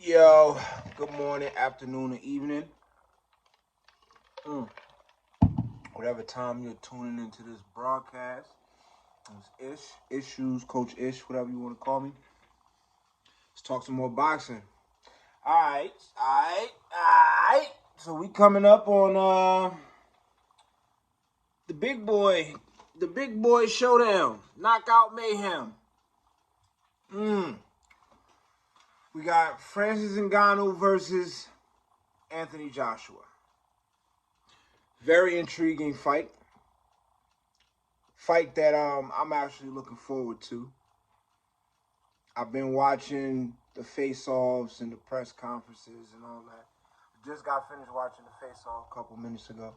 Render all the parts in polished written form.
Yo, good morning, afternoon, and evening. Whatever time you're tuning into this broadcast, it's Issues, Coach Ish, whatever you want to call me. Let's talk some more boxing. All right. So we coming up on the big boy showdown, knockout mayhem. We got Francis Ngannou versus Anthony Joshua. Very intriguing fight. Fight that I'm actually looking forward to. I've been watching the face-offs and the press conferences and all that. Just got finished watching the face-off a couple minutes ago.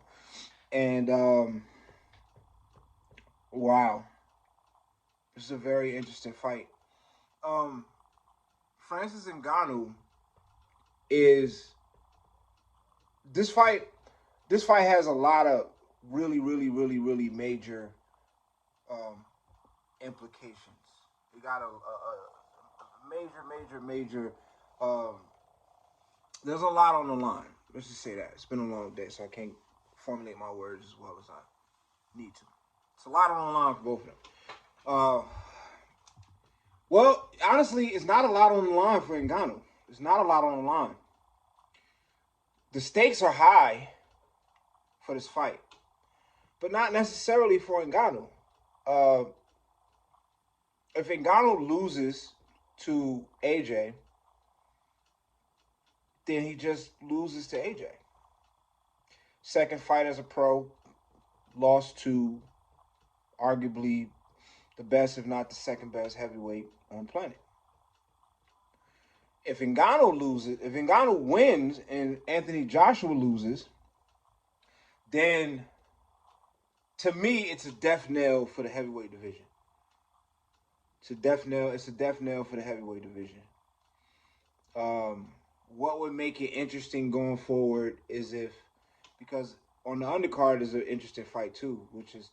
And wow. This is a very interesting fight. Francis Ngannou is this fight has a lot of really major implications. We got a major. There's a lot on the line. Let's just say that. It's been a long day, so I can't formulate my words as well as I need to. It's a lot on the line for both of them. Well, honestly, it's not a lot on the line for Ngannou. It's not a lot on the line. The stakes are high for this fight, but not necessarily for Ngannou. If Ngannou loses to AJ, then he just loses to AJ. Second fight as a pro, lost to arguably the best, if not the second best heavyweight on the planet. If Ngannou wins and Anthony Joshua loses, then to me it's a death knell for the heavyweight division. It's a death knell for the heavyweight division. What would make it interesting going forward is because on the undercard is an interesting fight too, which is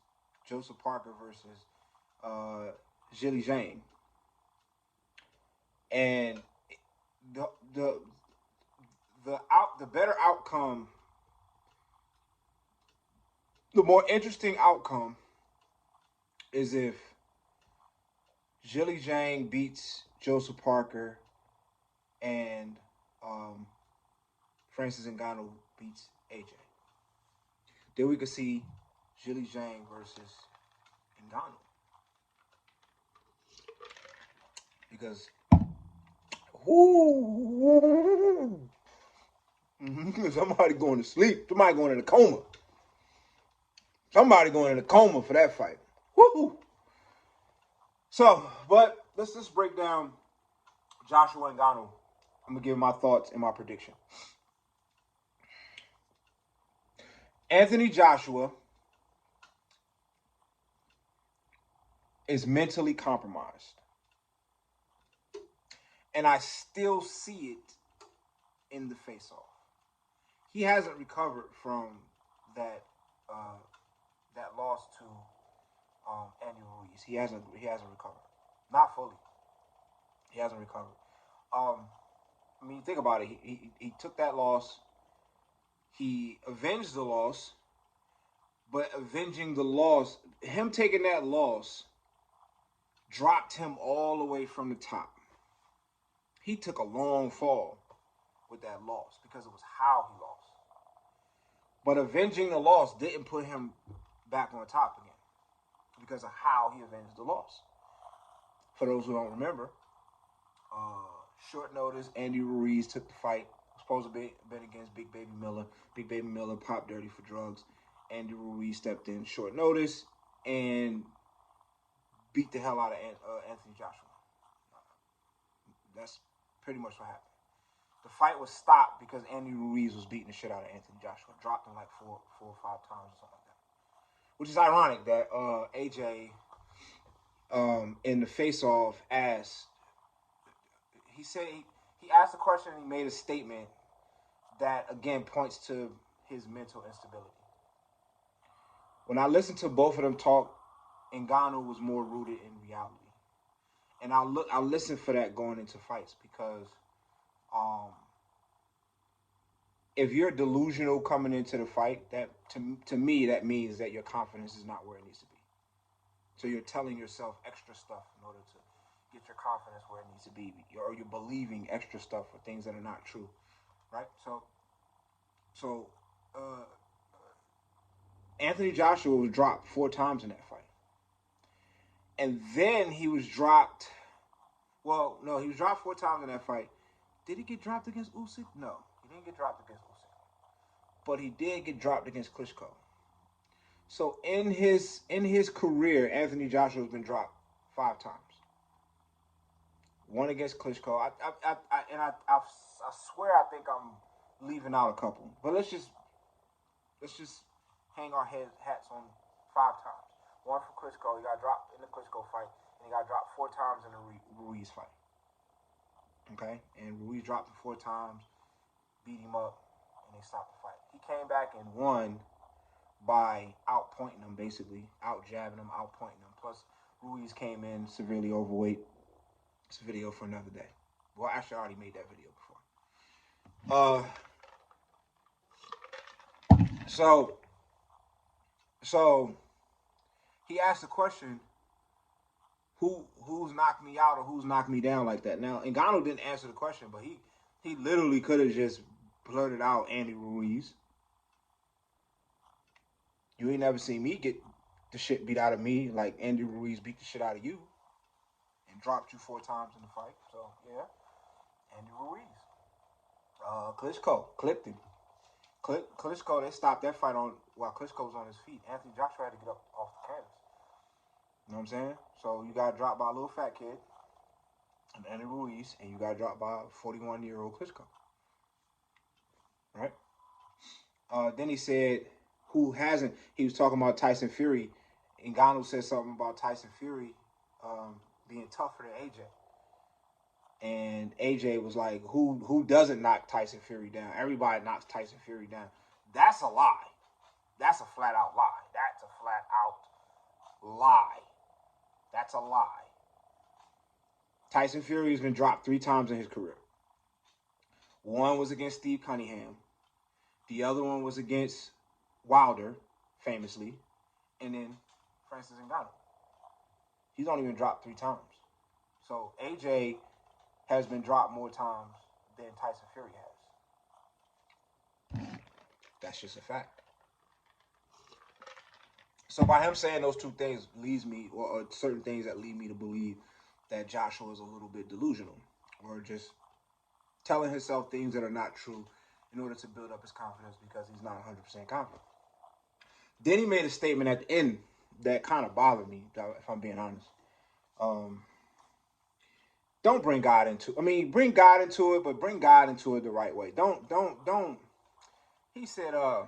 Joseph Parker versus Zhilei Zhang. And the better outcome, the more interesting outcome is if Zhilei Zhang beats Joseph Parker and Francis Ngannou beats AJ. Then we could see Zhilei Zhang versus Ngannou. Because somebody going to sleep. Somebody going in a coma. Somebody going in a coma for that fight. Woo! So, but let's just break down Joshua and Ngannou. I'm going to give my thoughts and my prediction. Anthony Joshua is mentally compromised. And I still see it in the face-off. He hasn't recovered from that loss to Andy Ruiz. He hasn't recovered. Not fully. He hasn't recovered. I mean, think about it. He took that loss. He avenged the loss. But avenging the loss, him taking that loss dropped him all the way from the top. He took a long fall with that loss because it was how he lost. But avenging the loss didn't put him back on top again because of how he avenged the loss. For those who don't remember, short notice, Andy Ruiz took the fight. Supposed to be against Big Baby Miller. Big Baby Miller popped dirty for drugs. Andy Ruiz stepped in short notice and beat the hell out of Anthony Joshua. That's pretty much what happened. The fight was stopped because Andy Ruiz was beating the shit out of Anthony Joshua. Dropped him like four or five times or something like that. Which is ironic that AJ in the face-off asked, he said he asked a question and he made a statement that again points to his mental instability. When I listened to both of them talk, Ngannou was more rooted in reality. And I listen for that going into fights because If you're delusional coming into the fight, that to me that means that your confidence is not where it needs to be. So you're telling yourself extra stuff in order to get your confidence where it needs to be, or you're believing extra stuff for things that are not true, right? So Anthony Joshua was dropped 4 times in that fight, and then he was dropped. Well, no, he was dropped 4 times in that fight. Did he get dropped against Usyk? No, he didn't get dropped against Usyk, but he did get dropped against Klitschko. So in his career, Anthony Joshua has been dropped 5 times. One against Klitschko. I swear I think I'm leaving out a couple. But let's just hang our hats on 5 times. One for Klitschko. He got dropped in the Klitschko fight, and he got dropped 4 times in the Ruiz fight. Okay, and Ruiz dropped him 4 times, beat him up, and they stopped the fight. He came back and won by outpointing him, basically out jabbing him, outpointing him. Plus, Ruiz came in severely overweight. It's a video for another day. Well, actually, I already made that video before. So he asked the question, who's knocked me out or who's knocked me down like that? Now, Ngannou didn't answer the question, but he literally could have just blurted out Andy Ruiz. You ain't never seen me get the shit beat out of me like Andy Ruiz beat the shit out of you and dropped you 4 times in the fight. So, yeah, Andy Ruiz. Klitschko clipped him. Klitschko, they stopped that fight while Klitschko was on his feet. Anthony Joshua had to get up off the canvas. You know what I'm saying? So you got dropped by a little fat kid, and Andy Ruiz, and you got dropped by a 41-year-old Klitschko. Right? Then he said, who hasn't? He was talking about Tyson Fury. Ngannou said something about Tyson Fury being tougher than AJ. And AJ was like, who doesn't knock Tyson Fury down? Everybody knocks Tyson Fury down. That's a lie. That's a flat out lie. That's a flat out lie. That's a lie. Tyson Fury has been dropped 3 times in his career. One was against Steve Cunningham. The other one was against Wilder, famously. And then Francis Ngannou. He's only been dropped 3 times. So AJ has been dropped more times than Tyson Fury has. That's just a fact. So by him saying those 2 things leads me, or certain things that lead me to believe that Joshua is a little bit delusional, or just telling himself things that are not true in order to build up his confidence because he's not 100% confident. Then he made a statement at the end that kind of bothered me, if I'm being honest. Don't bring God into. Bring God into it, but bring God into it the right way. Don't. He said, I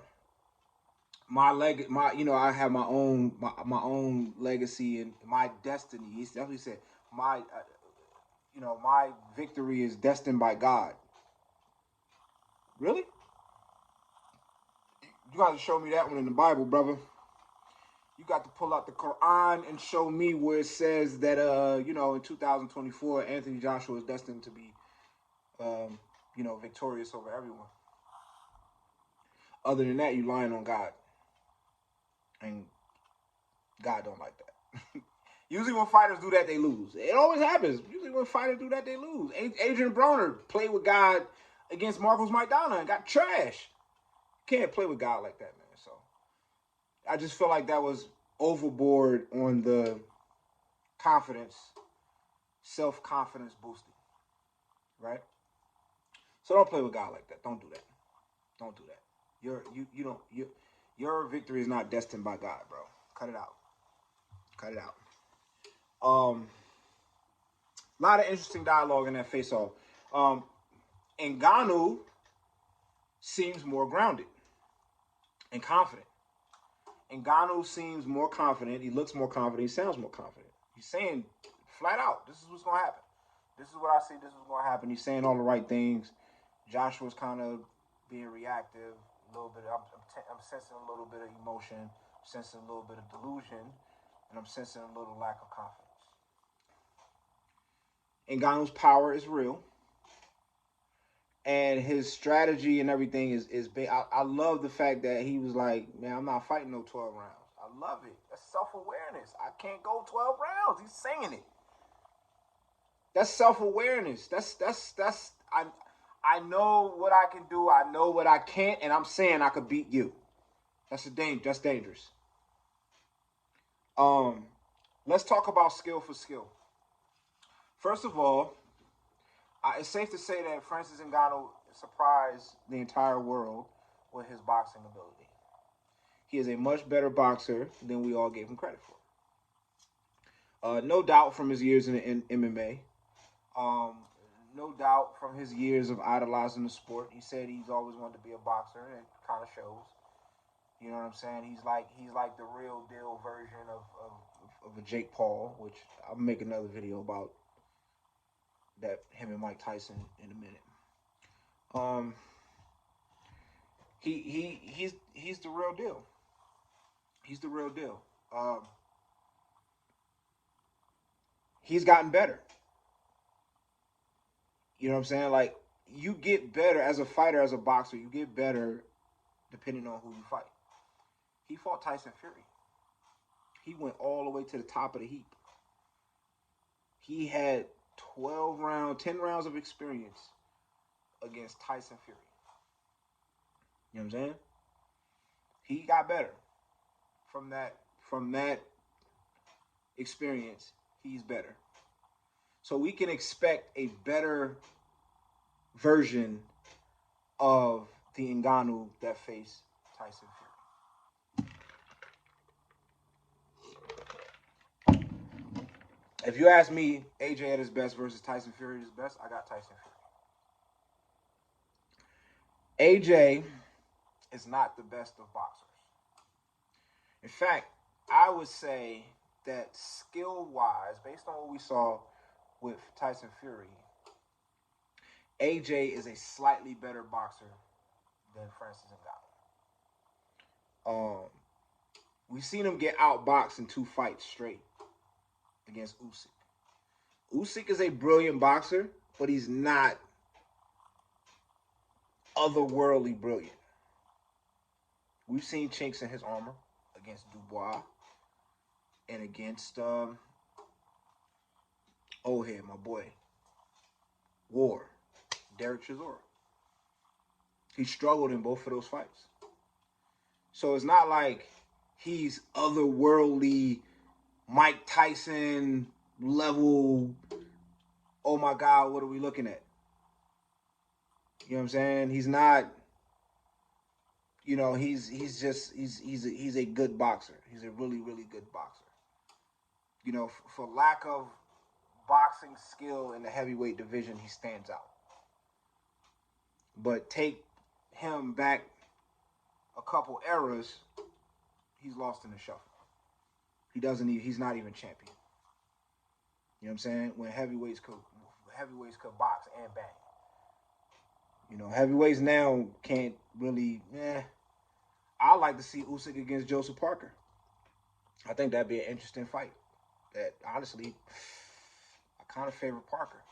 have my own legacy and my destiny. He definitely said, my victory is destined by God. Really? You got to show me that one in the Bible, brother. You got to pull out the Quran and show me where it says that, in 2024, Anthony Joshua is destined to be, victorious over everyone. Other than that, you lying on God. And God don't like that. Usually when fighters do that, they lose. It always happens. Usually when fighters do that, they lose. Adrian Broner played with God against Marcos Maidana and got trashed. Can't play with God like that, man. So I just feel like that was overboard on the confidence, self-confidence boosting, right? So don't play with God like that. Don't do that. Don't do that. Your victory is not destined by God, bro. Cut it out. Cut it out. A lot of interesting dialogue in that face-off. Ngannou seems more grounded and confident. Ngannou seems more confident. He looks more confident. He sounds more confident. He's saying flat out, this is what's going to happen. This is what I see. This is what's going to happen. He's saying all the right things. Joshua's kind of being reactive a little bit. I'm sensing a little bit of emotion, sensing a little bit of delusion, and I'm sensing a little lack of confidence. Ngannou's power is real. and his strategy and everything is big. I love the fact that he was like, man, I'm not fighting no 12 rounds. I love it. That's self-awareness. I can't go 12 rounds. He's saying it. That's self-awareness. That's I know what I can do. I know what I can't, and I'm saying I could beat you. That's dangerous. Um, let's talk about skill for skill. First of all, it's safe to say that Francis Ngannou surprised the entire world with his boxing ability. He is a much better boxer than we all gave him credit for. No doubt from his years in MMA. Um, no doubt from his years of idolizing the sport. He said he's always wanted to be a boxer, and it kind of shows. You know what I'm saying? He's like the real deal version of a Jake Paul, which I'll make another video about that, him and Mike Tyson, in a minute. He's the real deal. He's the real deal. He's gotten better. You know what I'm saying? Like, you get better as a fighter, as a boxer. You get better depending on who you fight. He fought Tyson Fury. He went all the way to the top of the heap. He had 10 rounds of experience against Tyson Fury. You know what I'm saying? He got better from that experience. He's better. So we can expect a better version of the Ngannou that faced Tyson Fury. If you ask me, AJ at his best versus Tyson Fury at his best, I got Tyson Fury. AJ is not the best of boxers. In fact, I would say that skill-wise, based on what we saw with Tyson Fury, AJ is a slightly better boxer than Francis Ngannou. We've seen him get outboxed in 2 fights straight against Usyk. Usyk is a brilliant boxer, but he's not otherworldly brilliant. We've seen chinks in his armor against Dubois and against my boy, Derek Chisora. He struggled in both of those fights. So it's not like he's otherworldly, Mike Tyson level. Oh my God, what are we looking at? You know what I'm saying? He's not. You know, he's a good boxer. He's a really, really good boxer. You know, for lack of boxing skill in the heavyweight division, he stands out. But take him back a couple eras, he's lost in the shuffle. He's not even champion. You know what I'm saying? When heavyweights could box and bang. You know, heavyweights now can't really. I like to see Usyk against Joseph Parker. I think that'd be an interesting fight. That honestly, I kind of favor Parker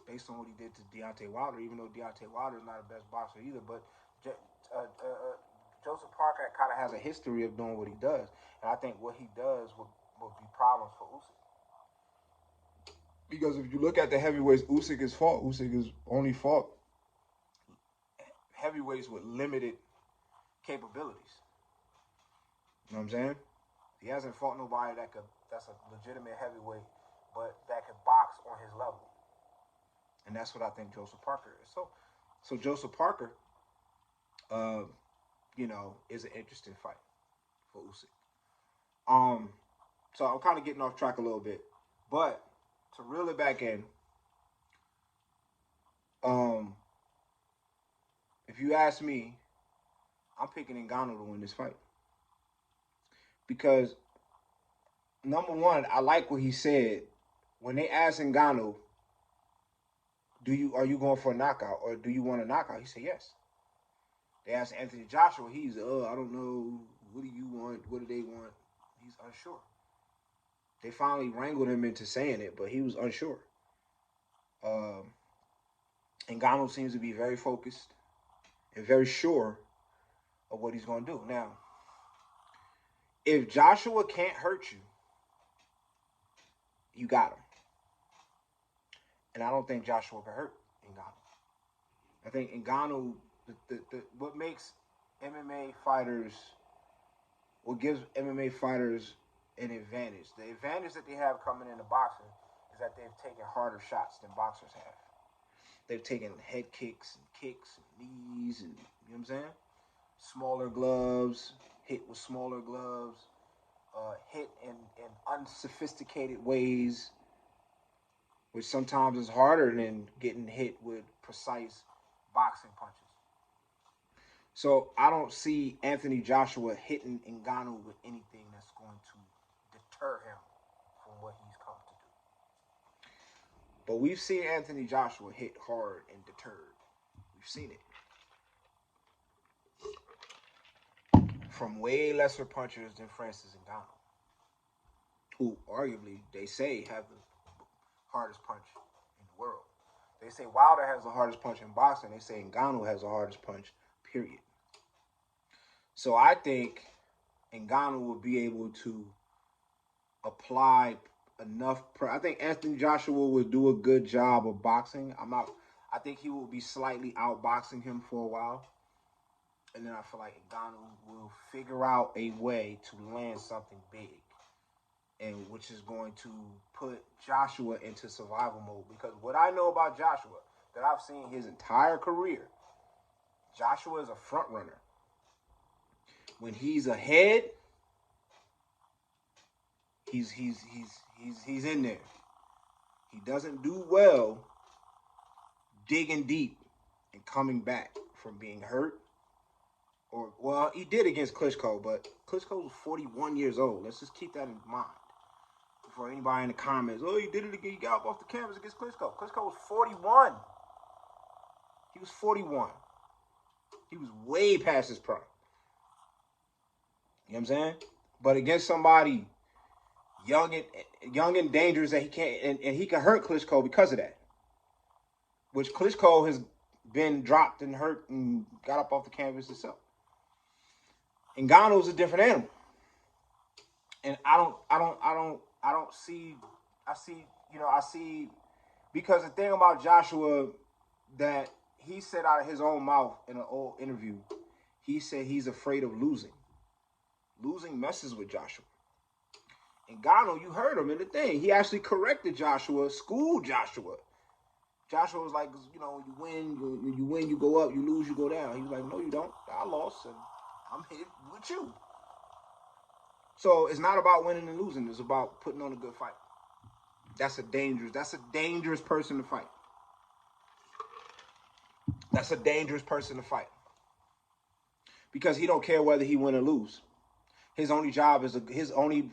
based on what he did to Deontay Wilder. Even though Deontay Wilder is not the best boxer either, but Joseph Parker kind of has a history of doing what he does, and I think what he does will be problems for Usyk. Because if you look at the heavyweights Usyk has only fought heavyweights with limited capabilities. You know what I'm saying? He hasn't fought nobody that's a legitimate heavyweight, but that could box on his level. And that's what I think Joseph Parker is. So Joseph Parker, is an interesting fight for Usyk. So I'm kind of getting off track a little bit, but to reel it back in, if you ask me, I'm picking Ngannou to win this fight. Because, number one, I like what he said. When they asked Ngannou, are you going for a knockout or do you want a knockout? He said yes. They asked Anthony Joshua, he's, I don't know, what do you want? What do they want? He's unsure. They finally wrangled him into saying it, but he was unsure. Ngannou seems to be very focused and very sure of what he's going to do. Now, if Joshua can't hurt you, you got him. And I don't think Joshua can hurt Ngannou. I think Ngannou, what makes MMA fighters, what gives MMA fighters an advantage, the advantage that they have coming into boxing is that they've taken harder shots than boxers have. They've taken head kicks and knees and, you know what I'm saying? Smaller gloves, hit with smaller gloves, hit in unsophisticated ways, which sometimes is harder than getting hit with precise boxing punches. So I don't see Anthony Joshua hitting Ngannou with anything that's going to deter him from what he's come to do. But we've seen Anthony Joshua hit hard and deterred. We've seen it from way lesser punchers than Francis Ngannou, who arguably they say have the hardest punch in the world. They say Wilder has the hardest punch in boxing. They say Ngannou has the hardest punch, period. So I think Ngannou will be able to apply enough. I think Anthony Joshua will do a good job of boxing. I think he will be slightly outboxing him for a while. And then I feel like Ngannou will figure out a way to land something big, and which is going to put Joshua into survival mode. Because what I know about Joshua, that I've seen his entire career, Joshua is a front runner. When he's ahead, he's in there. He doesn't do well digging deep and coming back from being hurt. Or, well, he did against Klitschko, but Klitschko was 41 years old. Let's just keep that in mind. Before anybody in the comments, oh, he did it again. He got up off the canvas against Klitschko. Klitschko was 41. He was 41. He was way past his prime. You know what I'm saying? But against somebody young and dangerous that he can't, and he can hurt Klitschko because of that. Which Klitschko has been dropped and hurt and got up off the canvas himself. Ngannou's a different animal. And I see, because the thing about Joshua that he said out of his own mouth in an old interview, he said he's afraid of losing. Losing messes with Joshua. Ngannou, you heard him in the thing. He actually corrected Joshua, schooled Joshua. Joshua was like, you win, you go up, you lose, you go down. He was like, no, you don't. I lost, and I'm here with you. So it's not about winning and losing. It's about putting on a good fight. That's a dangerous person to fight. That's a dangerous person to fight. Because he don't care whether he win or lose. His only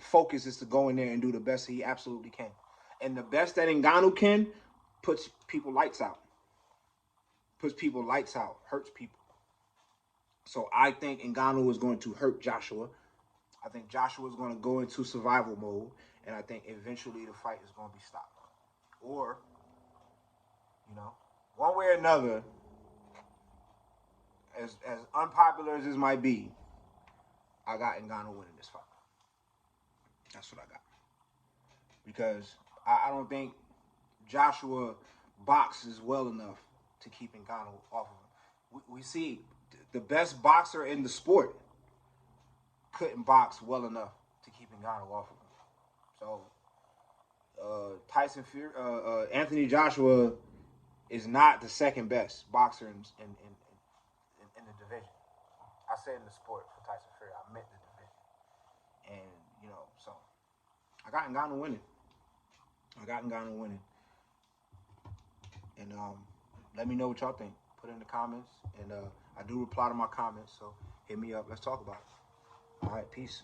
focus is to go in there and do the best he absolutely can. And the best that Ngannou can, puts people lights out. Puts people lights out, hurts people. So I think Ngannou is going to hurt Joshua. I think Joshua is going to go into survival mode, and I think eventually the fight is going to be stopped. Or, one way or another, as unpopular as this might be, I got Ngannou winning this fight. That's what I got. Because I don't think Joshua boxes well enough to keep Ngannou off of him. We see the best boxer in the sport couldn't box well enough to keep Ngannou off of him. So Anthony Joshua is not the second best boxer in the division. I said in the sport for Tyson Fury, I meant the division. And, so I got Ngannou winning. And let me know what y'all think. Put it in the comments. And I do reply to my comments, so hit me up. Let's talk about it. All right, peace.